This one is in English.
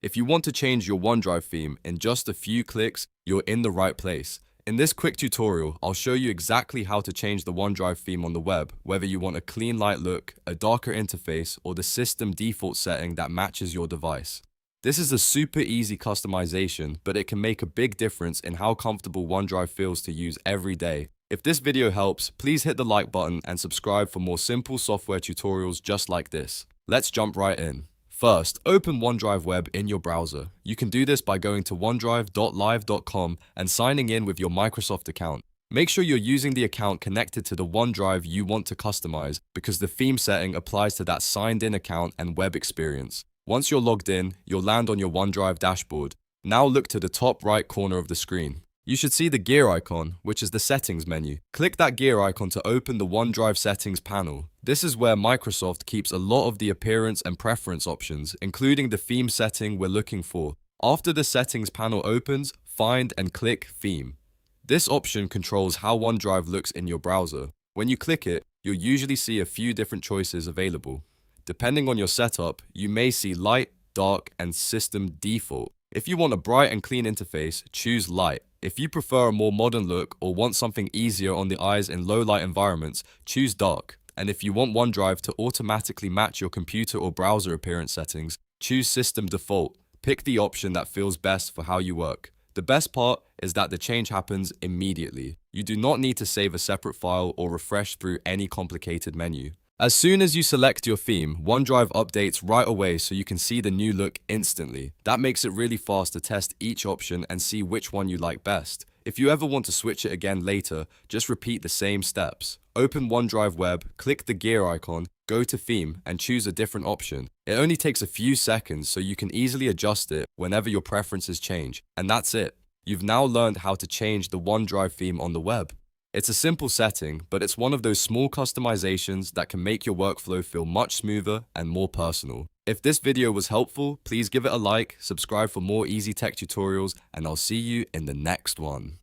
If you want to change your OneDrive theme in just a few clicks, you're in the right place. In this quick tutorial, I'll show you exactly how to change the OneDrive theme on the web, whether you want a clean light look, a darker interface, or the system default setting that matches your device. This is a super easy customization, but it can make a big difference in how comfortable OneDrive feels to use every day. If this video helps, please hit the like button and subscribe for more simple software tutorials just like this. Let's jump right in. First, open OneDrive Web in your browser. You can do this by going to onedrive.live.com and signing in with your Microsoft account. Make sure you're using the account connected to the OneDrive you want to customize, because the theme setting applies to that signed-in account and web experience. Once you're logged in, you'll land on your OneDrive dashboard. Now look to the top right corner of the screen. You should see the gear icon, which is the settings menu. Click that gear icon to open the OneDrive settings panel. This is where Microsoft keeps a lot of the appearance and preference options, including the theme setting we're looking for. After the settings panel opens, find and click Theme. This option controls how OneDrive looks in your browser. When you click it, you'll usually see a few different choices available. Depending on your setup, you may see Light, Dark, and System Default. If you want a bright and clean interface, choose Light. If you prefer a more modern look or want something easier on the eyes in low light environments, choose Dark. And if you want OneDrive to automatically match your computer or browser appearance settings, choose System Default. Pick the option that feels best for how you work. The best part is that the change happens immediately. You do not need to save a separate file or refresh through any complicated menu. As soon as you select your theme, OneDrive updates right away so you can see the new look instantly. That makes it really fast to test each option and see which one you like best. If you ever want to switch it again later, just repeat the same steps. Open OneDrive Web, click the gear icon, go to Theme, and choose a different option. It only takes a few seconds, so you can easily adjust it whenever your preferences change. And that's it. You've now learned how to change the OneDrive theme on the web. It's a simple setting, but it's one of those small customizations that can make your workflow feel much smoother and more personal. If this video was helpful, please give it a like, subscribe for more easy tech tutorials, and I'll see you in the next one.